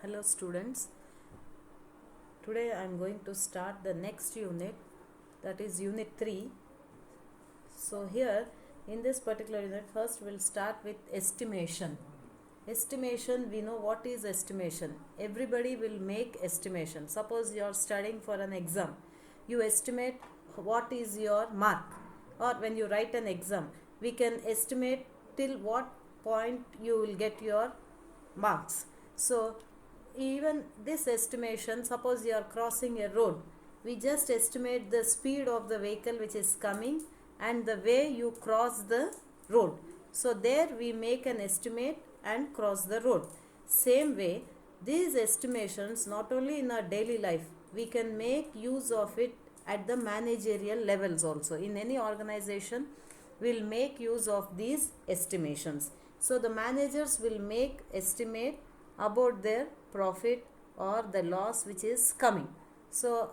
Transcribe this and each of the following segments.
Hello students, today I am going to start the next unit, that is unit 3. So here in this particular unit, first we'll start with estimation. Estimation, we know what is estimation. Everybody will make estimation. Suppose you are studying for an exam, you estimate what is your mark, or when you write an exam, we can estimate till what point you will get your marks. So even this estimation, suppose you are crossing a road, we just estimate the speed of the vehicle which is coming and the way you cross the road. So there we make an estimate and cross the road. Same way, these estimations, not only in our daily life, we can make use of it at the managerial levels also. In any organization, we'll make use of these estimations. So the managers will make estimate about their profit or the loss which is coming. So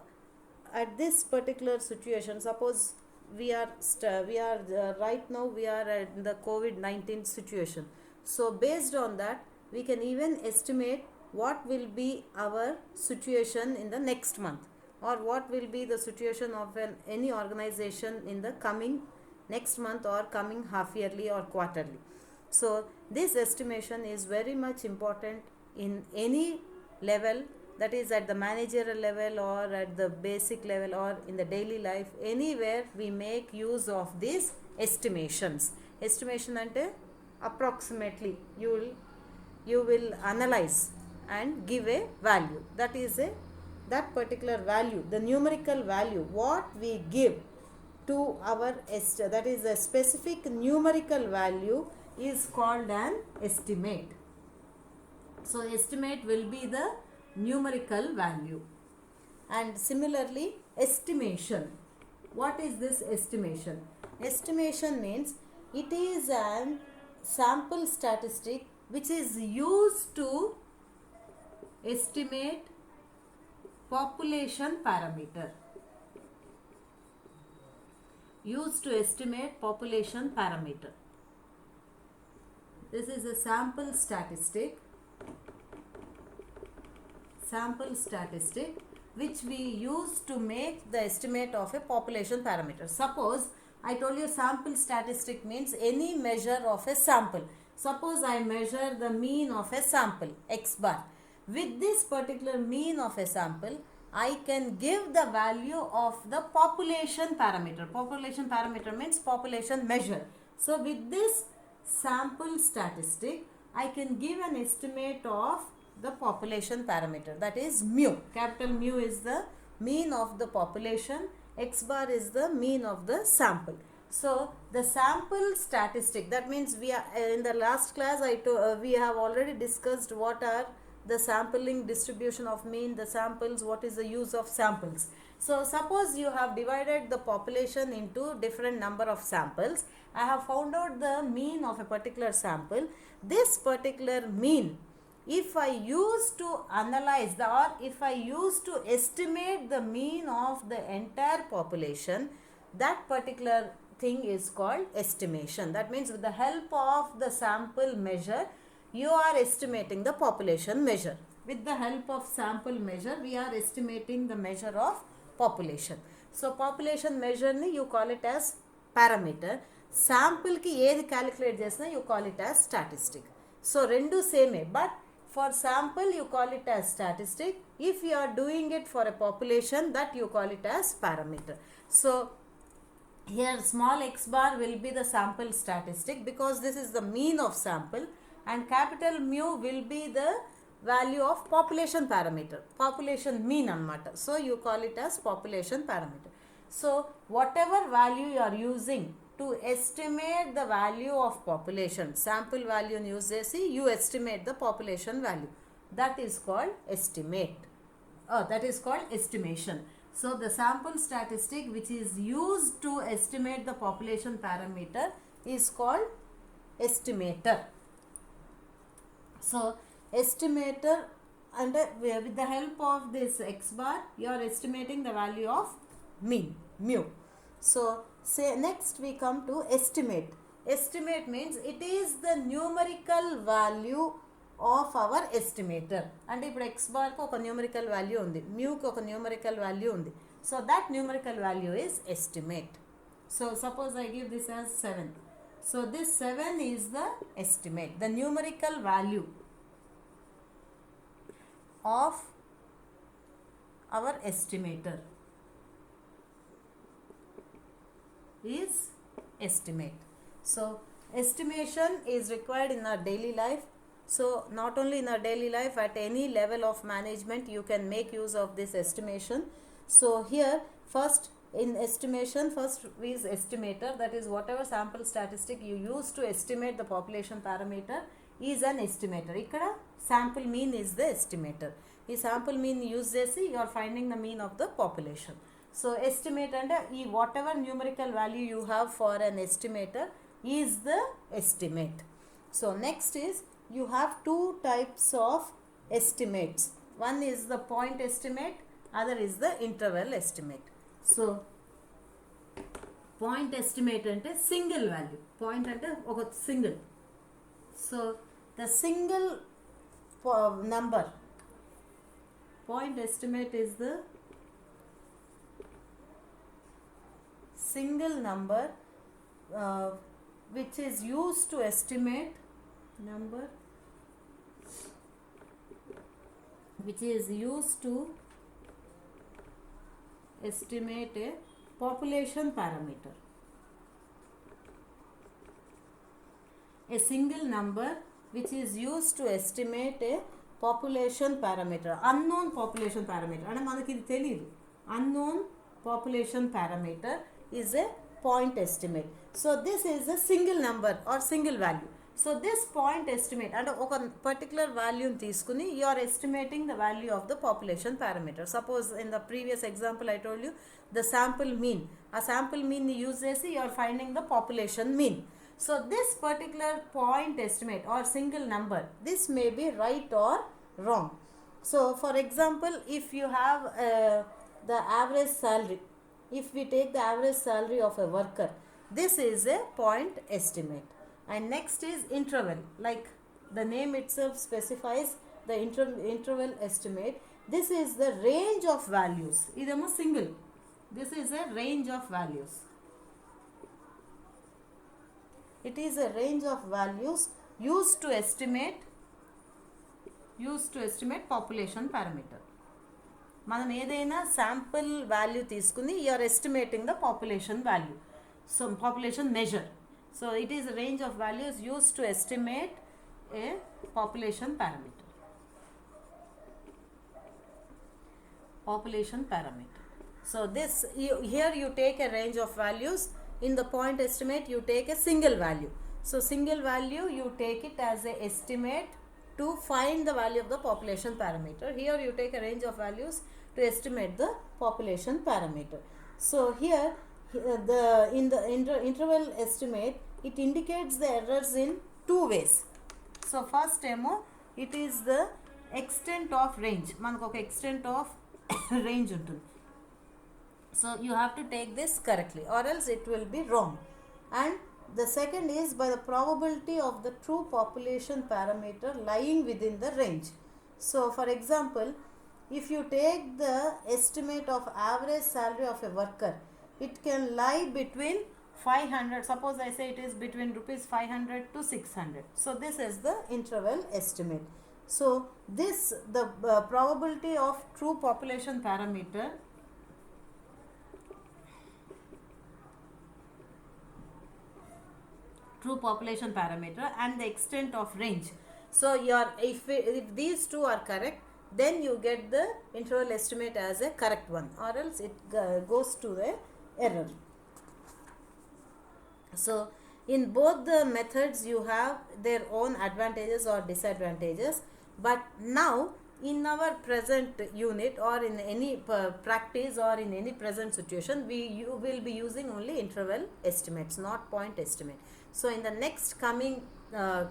at this particular situation, suppose right now we are at the COVID-19 situation. So based on that, we can even estimate what will be our situation in the next month, or what will be the situation of any organization in the coming next month or coming half yearly or quarterly. So this estimation is very much important in any level, that is at the managerial level or at the basic level or in the daily life, anywhere we make use of these estimations. Estimation ante approximately you will analyze and give a value, that is that particular value, the numerical value what we give to our that is a specific numerical value is called an estimate. So estimate will be the numerical value. And similarly, estimation. What is this estimation? Estimation means it is an sample statistic which is used to estimate population parameter. Used to estimate population parameter. This is a sample statistic which we use to make the estimate of a population parameter. Suppose I told you sample statistic means any measure of a sample. Suppose I measure the mean of a sample x bar. With this particular mean of a sample, I can give the value of the population parameter. Population parameter means population measure. So with this sample statistic, I can give an estimate of the population parameter, that is mu. Capital mu is the mean of the population, x bar is the mean of the sample. So the sample statistic, that means we are in the last class we have already discussed what are the sampling distribution of mean, the samples, what is the use of samples. So suppose you have divided the population into different number of samples. I have found out the mean of a particular sample. This particular mean, if I use to analyze or if I use to estimate the mean of the entire population, that particular thing is called estimation. That means with the help of the sample measure, you are estimating the population measure. With the help of sample measure, we are estimating the measure of population. So population measure ni you call it as parameter. Sample ki ఏది calculate చేసినా you call it as statistic. So రెండు same, but for sample you call it as statistic. If you are doing it for a population, that you call it as parameter. So here small x bar will be the sample statistic because this is the mean of sample, and capital mu will be the value of population parameter, population mean anamata. So you call it as population parameter. So whatever value you are using to estimate the value of population, sample value use chesi you estimate the population value, that is called estimate. That is called estimation. So the sample statistic which is used to estimate the population parameter is called estimator. So estimator, and with the help of this x bar, you are estimating the value of mean, mu. So say next we come to estimate. Estimate means it is the numerical value of our estimator. అంటే ఇప్పుడు X బార్కి ఒక numerical value ఉంది, మ్యూకి ఒక numerical value ఉంది. So that numerical value is estimate. So suppose I give this as 7. So this 7 is the estimate, the numerical value of our estimator is estimate. So estimation is required in our daily life. So not only in our daily life, at any level of management you can make use of this estimation. So here first in estimation, first is estimator, that is whatever sample statistic you use to estimate the population parameter is an estimator. Ikkada sample mean is the estimator. ఈ sample mean use చేసి you are finding the mean of the population. So estimate అంటే ఈ whatever numerical value you have for an estimator is the estimate. So next is you have two types of estimates. One is the point estimate, other is the interval estimate. So point estimate అంటే single value, point అంటే ఒక single. So the single number, point estimate is the single number which is used to estimate number which is used to estimate a population parameter. A single number which is used to estimate a population parameter, unknown population parameter. అంటే మనకి ఇది తెలియదు, unknown population parameter is a point estimate. So this is a single number or single value. So this point estimate అంటే ఒక particular వాల్యూని తీసుకుని you are estimating the value of the population parameter. Suppose in the previous example I told you the sample mean, a sample mean ni use chesi you are finding the population mean. So this particular point estimate or single number, this may be right or wrong. So for example, if you have the average salary, if we take the average salary of a worker, this is a point estimate. And next is interval, like the name itself specifies the interval estimate. This is the range of values. Idamo single, this is a range of values. It is a range of values used to estimate population parameter. మనం ఏదైనా sample value తీసుకుని you are estimating the population value, so population measure. So it is a range of values used to estimate a population parameter. So this here you take a range of values. In the point estimate you take a single value. So single value you take it as a estimate to find the value of the population parameter. Here you take a range of values to estimate the population parameter. So here in the interval estimate it indicates the errors in two ways. So first demo, it is the extent of range. మనకు ఒక extent of range ఉంటుంది. So you have to take this correctly or else it will be wrong. And the second is by the probability of the true population parameter lying within the range. So for example, if you take the estimate of average salary of a worker, it can lie between 500, suppose I say it is between rupees 500 to 600. So this is the interval estimate. So this the probability of true population parameter and the extent of range. So if these two are correct, then you get the interval estimate as a correct one, or else it goes to the error. So in both the methods you have their own advantages or disadvantages, but now in our present unit or in any practice or in any present situation you will be using only interval estimates, not point estimate. So in the next coming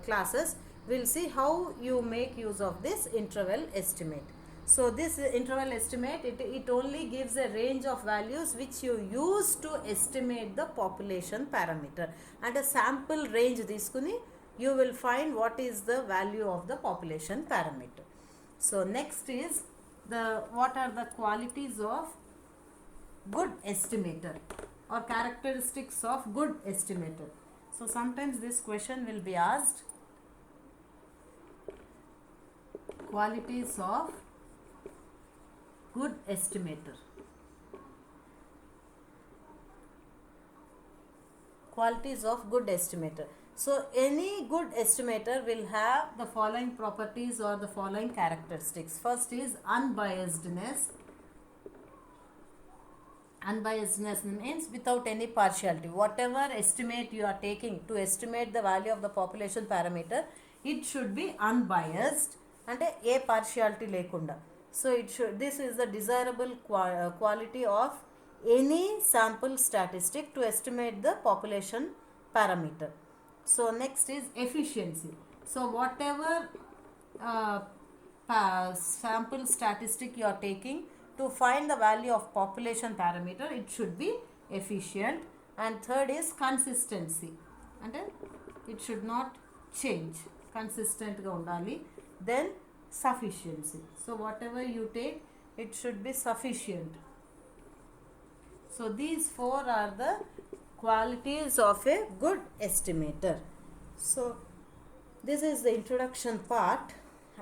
classes we'll see how you make use of this interval estimate. So this interval estimate, it only gives a range of values which you use to estimate the population parameter. And a sample range తీసుకుని you will find what is the value of the population parameter. So next is what are the qualities of good estimator or characteristics of good estimator. So sometimes this question will be asked, qualities of good estimator. Qualities of good estimator. So any good estimator will have the following properties or the following characteristics. First is unbiasedness. Unbiasedness means without any partiality. Whatever estimate you are taking to estimate the value of the population parameter, it should be unbiased and a partiality lekunda. So this is the desirable quality of any sample statistic to estimate the population parameter. So next is efficiency. So whatever sample statistic you are taking to find the value of population parameter, it should be efficient. And third is consistency, and it should not change, consistent ga undali. Then sufficiency. So whatever you take, it should be sufficient. So these four are the qualities of a good estimator. So this is the introduction part,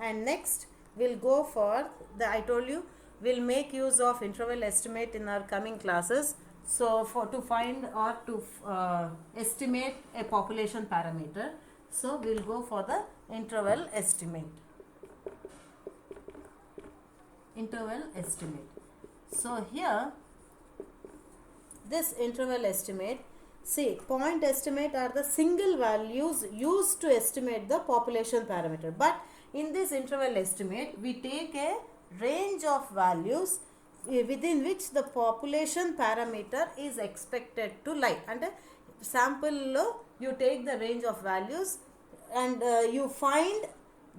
and next we'll go for the, I told you we'll make use of interval estimate in our coming classes. So to find or to estimate a population parameter, so we'll go for the interval estimate. Interval estimate. So here this interval estimate, see, point estimate are the single values used to estimate the population parameter, but in this interval estimate we take a range of values within which the population parameter is expected to lie. And sample lo you take the range of values and you find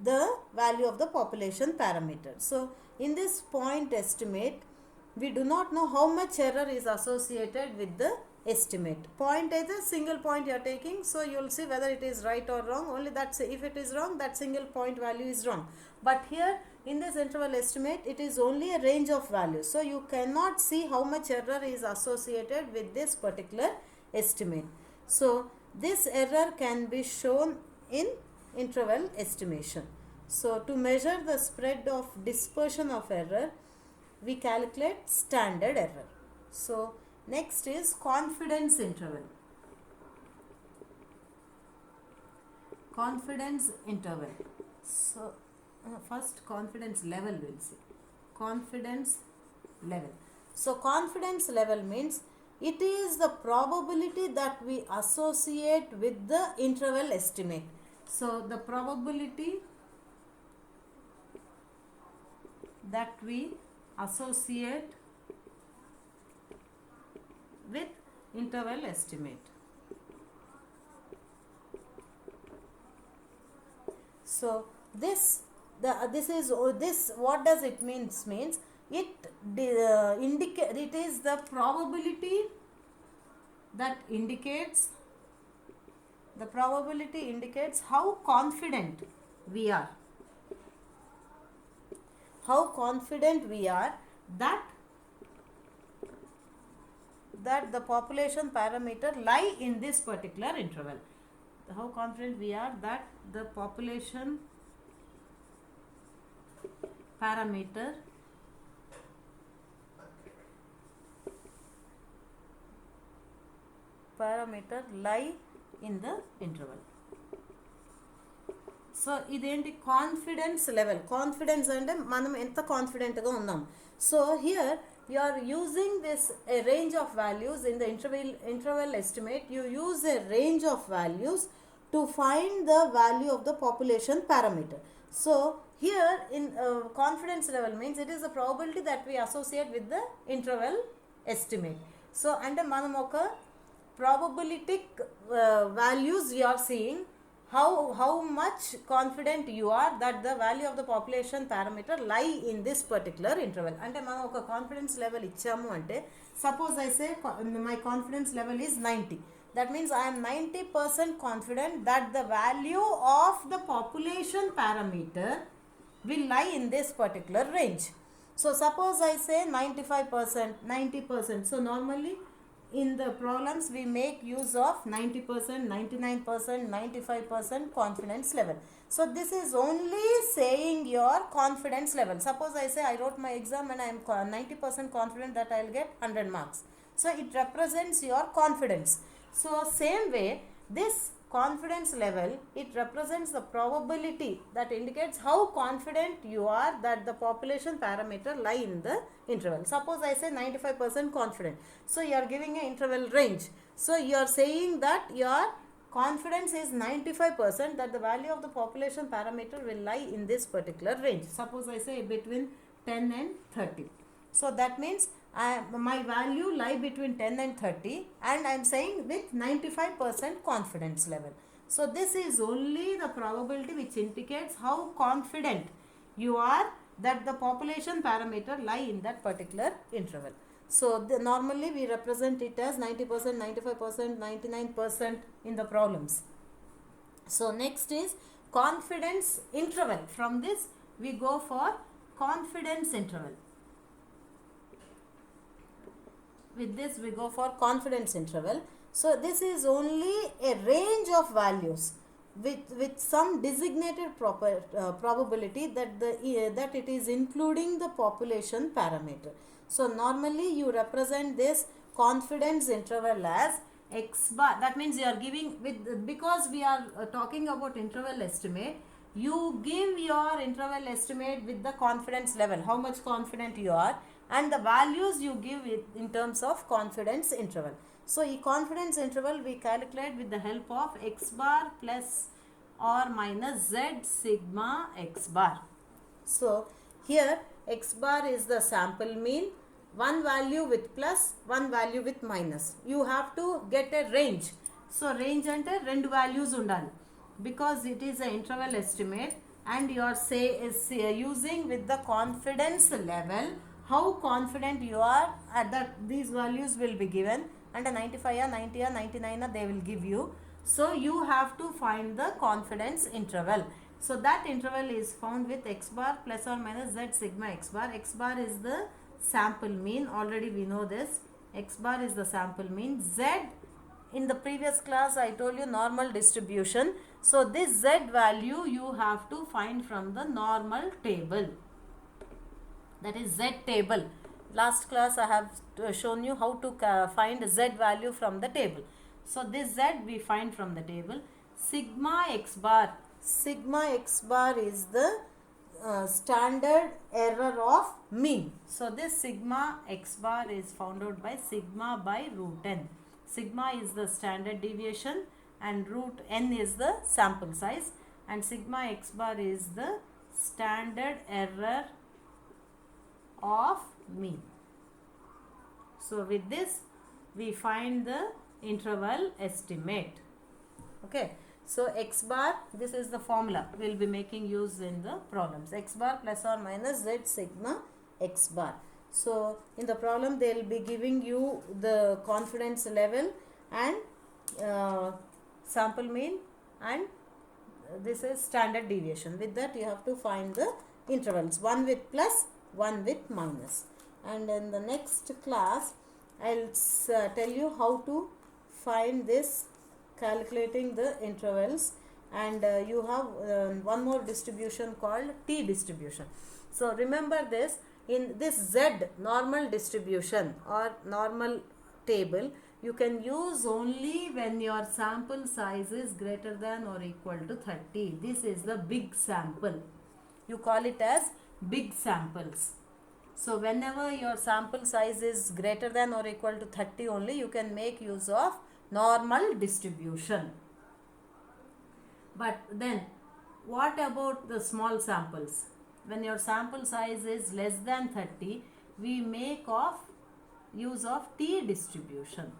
the value of the population parameter. So in this point estimate, we do not know how much error is associated with the estimate. Point is a single point you are taking, so you will see whether it is right or wrong. Only that, if it is wrong, that single point value is wrong. But here in this interval estimate, it is only a range of values, so you cannot see how much error is associated with this particular estimate. So this error can be shown in interval estimation. So to measure the spread of dispersion of error, we calculate standard error. So next is confidence interval. Confidence interval. So first confidence level we'll see. Confidence level. So confidence level means it is the probability that we associate with the interval estimate. So the probability that we associate with interval estimate. So this what does it means it it is the probability that indicates how confident we are. How confident we are that the population parameter lie in this particular interval. How confident we are that the population parameter lie in the interval. So ఇదేంటి confidence level. Confidence అంటే మనం ఎంత కాన్ఫిడెంట్గా ఉన్నాం. So here you are using this a range of values in the interval estimate. You use a range of values to find the value of the population parameter. So here in confidence level means it is the probability that we associate with the interval estimate. So and manam oka probabilistic values we are seeing how much confident you are that the value of the population parameter lie in this particular interval. అంటే మనం ఒక confidence level ఇచ్చాము అంటే, suppose I say my confidence level is 90. That means I am 90% confident that the value of the population parameter will lie in this particular range. So suppose I say 95%, 90%. So normally in the problems we make use of 90%, 99%, 95% confidence level. So this is only saying your confidence level. Suppose I say I wrote my exam and I am 90% confident that I will get 100 marks. So it represents your confidence. So same way, this confidence level, it represents the probability that indicates how confident you are that the population parameter lie in the interval. Suppose I say 95% confident. So you are giving an interval range. So you are saying that your confidence is 95% that the value of the population parameter will lie in this particular range. Suppose I say between 10 and 30. So that means my value lie between 10 and 30 and I am saying with 95% confidence level. So this is only the probability which indicates how confident you are that the population parameter lie in that particular interval. So normally we represent it as 90%, 95%, 99% in the problems. So next is confidence interval. From this we go for confidence interval. With this we go for confidence interval. So this is only a range of values with some designated probability that that it is including the population parameter. So normally you represent this confidence interval as x bar. That means you are giving with, because we are talking about interval estimate, you give your interval estimate with the confidence level, how much confident you are, and the values you give it in terms of confidence interval. So in confidence interval we calculate with the help of x bar plus or minus z sigma x bar. So here x bar is the sample mean, one value with plus, one value with minus. You have to get a range. So range ante rendu values undali, because it is an interval estimate and you are using with the confidence level how confident you are that these values will be given, and a 95 or 90 or 99 they will give you. So you have to find the confidence interval. So that interval is found with x bar plus or minus z sigma x bar. X bar is the sample mean, already we know this. X bar is the sample mean. Z, in the previous class I told you normal distribution. So this z value you have to find from the normal table, that is z table. Last class I have shown you how to find z value from the table. So this z we find from the table. Sigma x bar. Sigma x bar is the standard error of mean. So this sigma x bar is found out by sigma by root n. Sigma is the standard deviation and root n is the sample size, and sigma x bar is the standard error of mean. So with this we find the interval estimate. Okay. So x bar, this is the formula we will be making use in the problems. X bar plus or minus z sigma x bar. So in the problem they will be giving you the confidence level and sample mean, and this is standard deviation. With that you have to find the intervals, one with plus, one with minus. And in the next class I will tell you how to find this, calculating the intervals, and you have one more distribution called t distribution. So remember this, in this z normal distribution or normal table you can use only when your sample size is greater than or equal to 30. This is the big sample, you call it as big samples. So whenever your sample size is greater than or equal to 30 only, you can make use of normal distribution. But then what about the small samples? When your sample size is less than 30, we make use of t distribution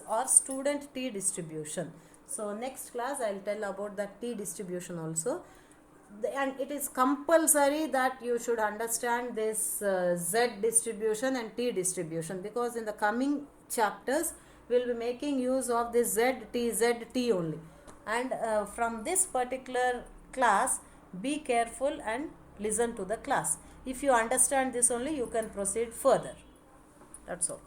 or student t distribution. So next class I will tell about that t distribution also. And it is compulsory that you should understand this z distribution and t distribution, because in the coming chapters will be making use of this ZT only. And from this particular class, be careful and listen to the class. If you understand this only, you can proceed further. That's all.